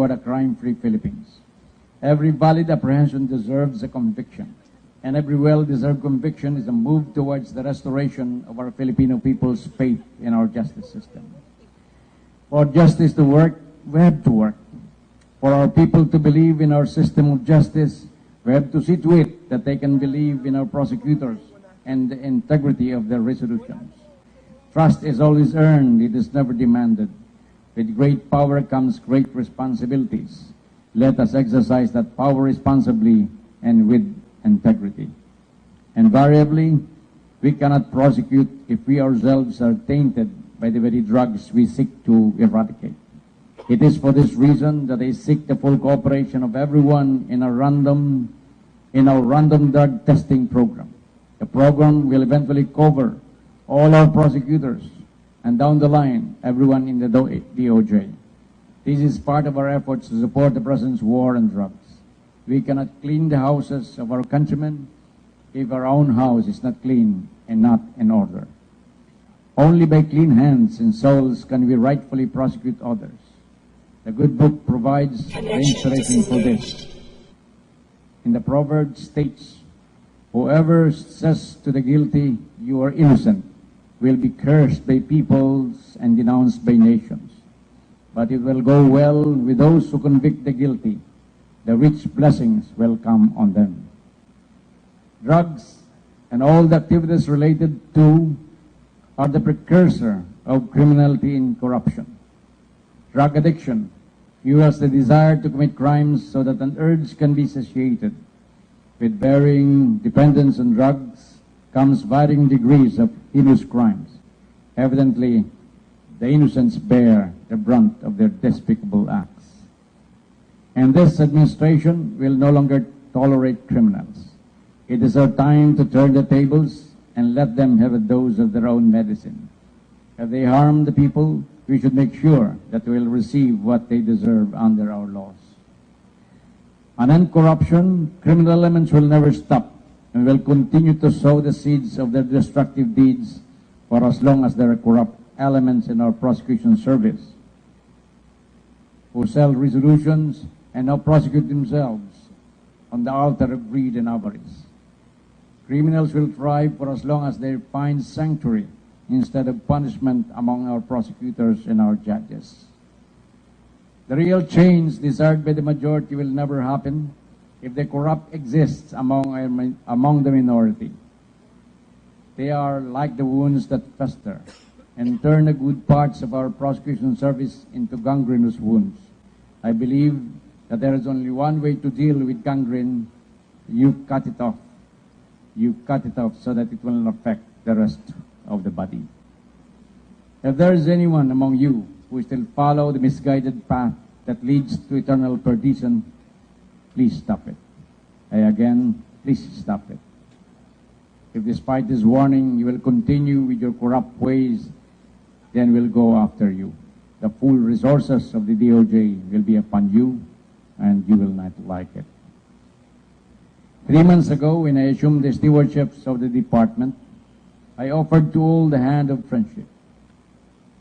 toward a crime-free Philippines. Every valid apprehension deserves a conviction, and every well-deserved conviction is a move towards the restoration of our Filipino people's faith in our justice system. For justice to work, we have to work. For our people to believe in our system of justice, we have to see to it that they can believe in our prosecutors and the integrity of their resolutions. Trust is always earned, it is never demanded. With great power comes great responsibilities. Let us exercise that power responsibly and with integrity. Invariably, we cannot prosecute if we ourselves are tainted by the very drugs we seek to eradicate. It is for this reason that I seek the full cooperation of everyone in our random drug testing program. The program will eventually cover all our prosecutors and down the line, everyone in the DOJ. This is part of our efforts to support the President's war on drugs. We cannot clean the houses of our countrymen if our own house is not clean and not in order. Only by clean hands and souls can we rightfully prosecute others. The good book provides the inspiration for this. In the proverb states, whoever says to the guilty, you are innocent, will be cursed by peoples and denounced by nations. But it will go well with those who convict the guilty. The rich blessings will come on them. Drugs and all the activities related to are the precursor of criminality and corruption. Drug addiction fuels the desire to commit crimes so that an urge can be satiated. With varying dependence on drugs comes varying degrees of heinous crimes. Evidently, the innocents bear the brunt of their despicable acts. And this administration will no longer tolerate criminals. It is our time to turn the tables and let them have a dose of their own medicine. If they harm the people, we should make sure that they will receive what they deserve under our laws. On end corruption, criminal elements will never stop and will continue to sow the seeds of their destructive deeds for as long as there are corrupt elements in our prosecution service who sell resolutions and now prosecute themselves on the altar of greed and avarice. Criminals will thrive for as long as they find sanctuary instead of punishment among our prosecutors and our judges. The real change desired by the majority will never happen if the corrupt exists among the minority. They are like the wounds that fester and turn the good parts of our prosecution service into gangrenous wounds. I believe that there is only one way to deal with gangrene. You cut it off. You cut it off so that it will not affect the rest of the body. If there is anyone among you who still follow the misguided path that leads to eternal perdition, please stop it. Please stop it. If despite this warning you will continue with your corrupt ways, then we'll go after you. The full resources of the DOJ will be upon you, and you will not like it. 3 months ago, when I assumed the stewardships of the department, I offered to all the hand of friendship.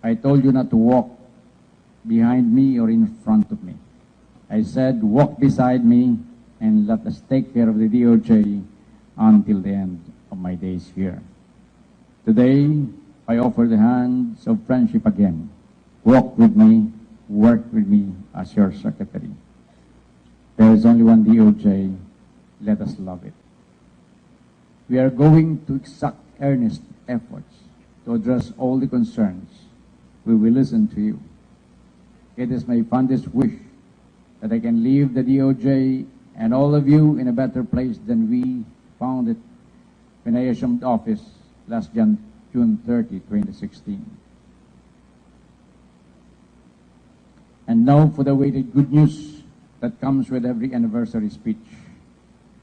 I told you not to walk behind me or in front of me. I said, walk beside me and let us take care of the DOJ until the end of my days here. Today, I offer the hands of friendship again. Walk with me, work with me as your secretary. There is only one DOJ. Let us love it. We are going to exact earnest efforts to address all the concerns. We will listen to you. It is my fondest wish that I can leave the DOJ and all of you in a better place than we found it when I assumed office last June 30, 2016. And now for the awaited good news that comes with every anniversary speech.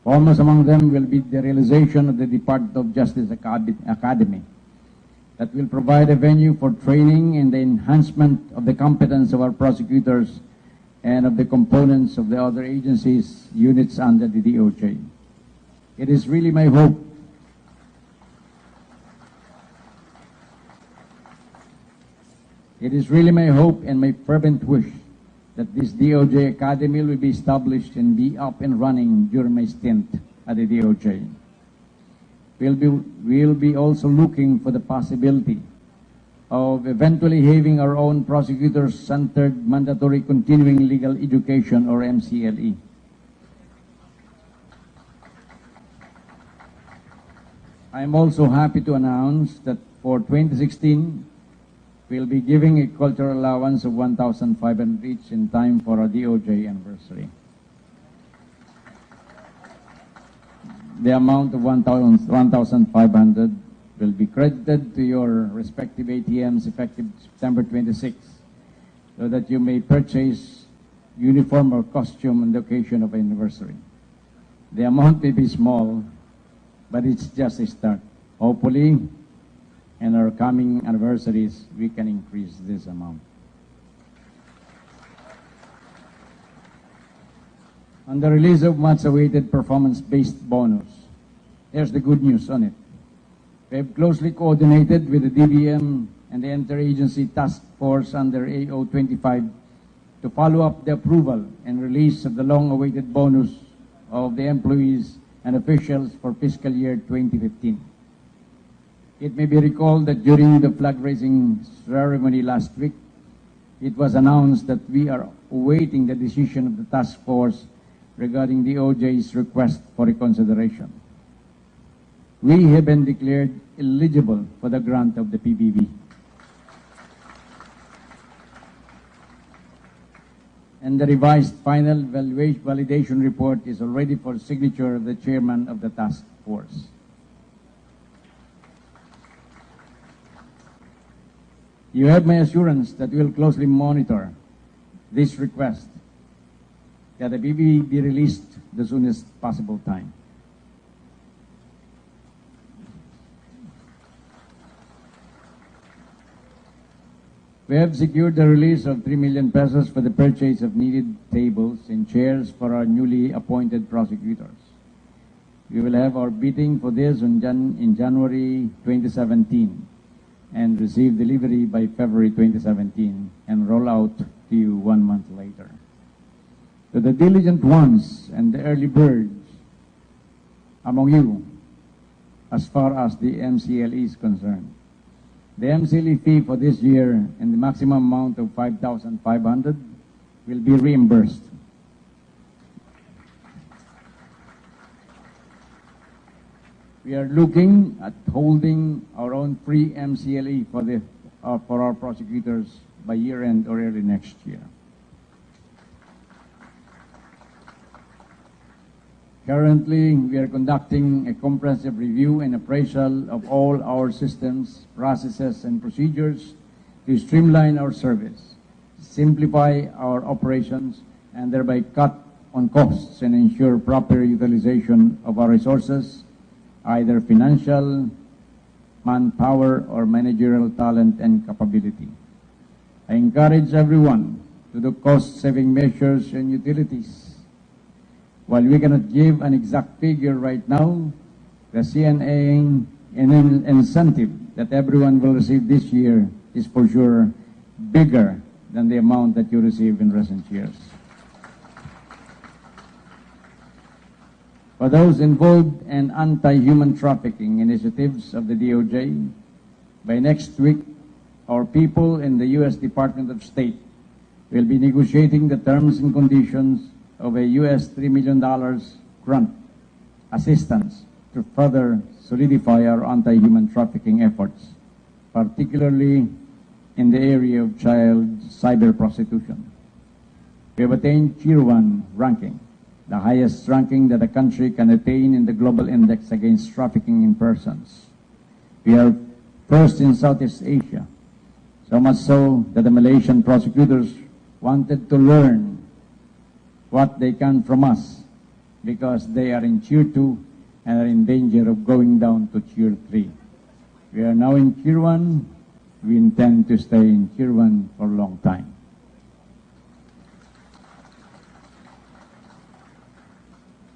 Foremost among them will be the realization of the Department of Justice Academy that will provide a venue for training and the enhancement of the competence of our prosecutors and of the components of the other agencies, units under the DOJ. It is really my hope and my fervent wish that this DOJ Academy will be established and be up and running during my stint at the DOJ. We'll be also looking for the possibility of eventually having our own prosecutor-centered mandatory continuing legal education, or MCLE. I'm also happy to announce that for 2016, we'll be giving a cultural allowance of 1,500 each in time for our DOJ anniversary. The amount of 1,500 will be credited to your respective ATMs effective September 26, so that you may purchase uniform or costume on the occasion of anniversary. The amount may be small, but it's just a start. Hopefully, in our coming anniversaries, we can increase this amount. On the release of much-awaited performance-based bonus, here's the good news on it. We have closely coordinated with the DBM and the Interagency Task Force under AO25 to follow up the approval and release of the long-awaited bonus of the employees and officials for fiscal year 2015. It may be recalled that during the flag-raising ceremony last week, it was announced that we are awaiting the decision of the task force regarding the DOJ's request for reconsideration. We have been declared eligible for the grant of the PBB. And the revised final validation report is already for signature of the chairman of the task force. You have my assurance that we will closely monitor this request, that the PBB be released the soonest possible time. We have secured the release of 3 million pesos for the purchase of needed tables and chairs for our newly appointed prosecutors. We will have our bidding for this in January 2017 and receive delivery by February 2017 and roll out to you 1 month later. To the diligent ones and the early birds among you, as far as the MCLE is concerned, the MCLE fee for this year and the maximum amount of 5,500 will be reimbursed. We are looking at holding our own free MCLE for our prosecutors by year-end or early next year. Currently, we are conducting a comprehensive review and appraisal of all our systems, processes, and procedures to streamline our service, simplify our operations, and thereby cut on costs and ensure proper utilization of our resources, either financial, manpower, or managerial talent and capability. I encourage everyone to do cost-saving measures and utilities. While we cannot give an exact figure right now, the CNA incentive that everyone will receive this year is for sure bigger than the amount that you receive in recent years. For those involved in anti-human trafficking initiatives of the DOJ, by next week, our people in the U.S. Department of State will be negotiating the terms and conditions of a U.S. $3 million grant assistance to further solidify our anti-human trafficking efforts, particularly in the area of child cyber prostitution. We have attained Tier 1 ranking, the highest ranking that a country can attain in the Global Index Against Trafficking in Persons. We are first in Southeast Asia, so much so that the Malaysian prosecutors wanted to learn what they can from us because they are in Tier 2 and are in danger of going down to Tier 3. We are now in Tier 1. We intend to stay in Tier 1 for a long time.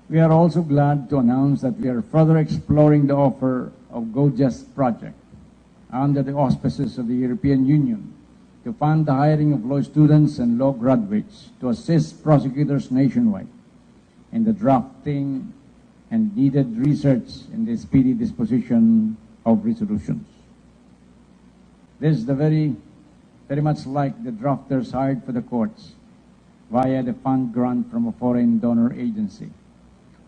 We are also glad to announce that we are further exploring the offer of GoJust project under the auspices of the European Union to fund the hiring of law students and law graduates to assist prosecutors nationwide in the drafting and needed research in the speedy disposition of resolutions. This is very much like the drafters hired for the courts via the fund grant from a foreign donor agency.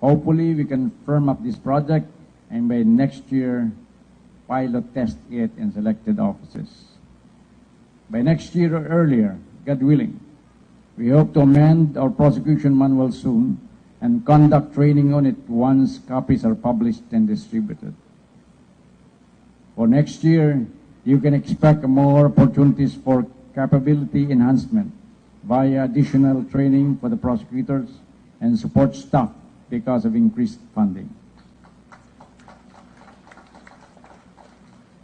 Hopefully, we can firm up this project and by next year, pilot test it in selected offices. By next year or earlier, God willing, we hope to amend our prosecution manual soon and conduct training on it once copies are published and distributed. For next year, you can expect more opportunities for capability enhancement via additional training for the prosecutors and support staff because of increased funding.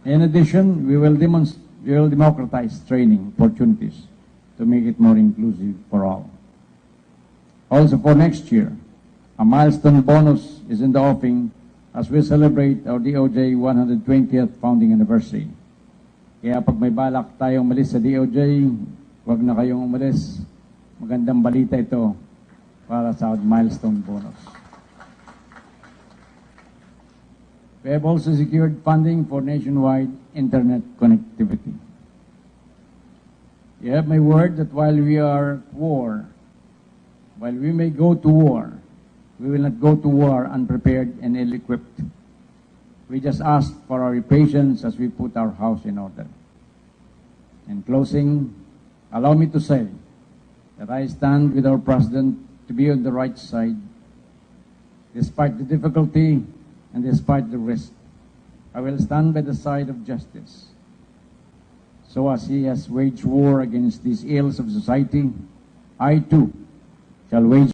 In addition, we will democratize training opportunities to make it more inclusive for all. Also for next year, a milestone bonus is in the offing as we celebrate our DOJ 120th founding anniversary. Kaya pag may balak tayong umalis sa DOJ, huwag na kayong umalis. Magandang balita ito para sa milestone bonus. We have also secured funding for nationwide internet connectivity. You have my word that while we are at war, while we may go to war, we will not go to war unprepared and ill-equipped. We just ask for our patience as we put our house in order. In closing, allow me to say that I stand with our President to be on the right side, despite the difficulty and despite the risk. I will stand by the side of justice. So as he has waged war against these ills of society, I too shall wage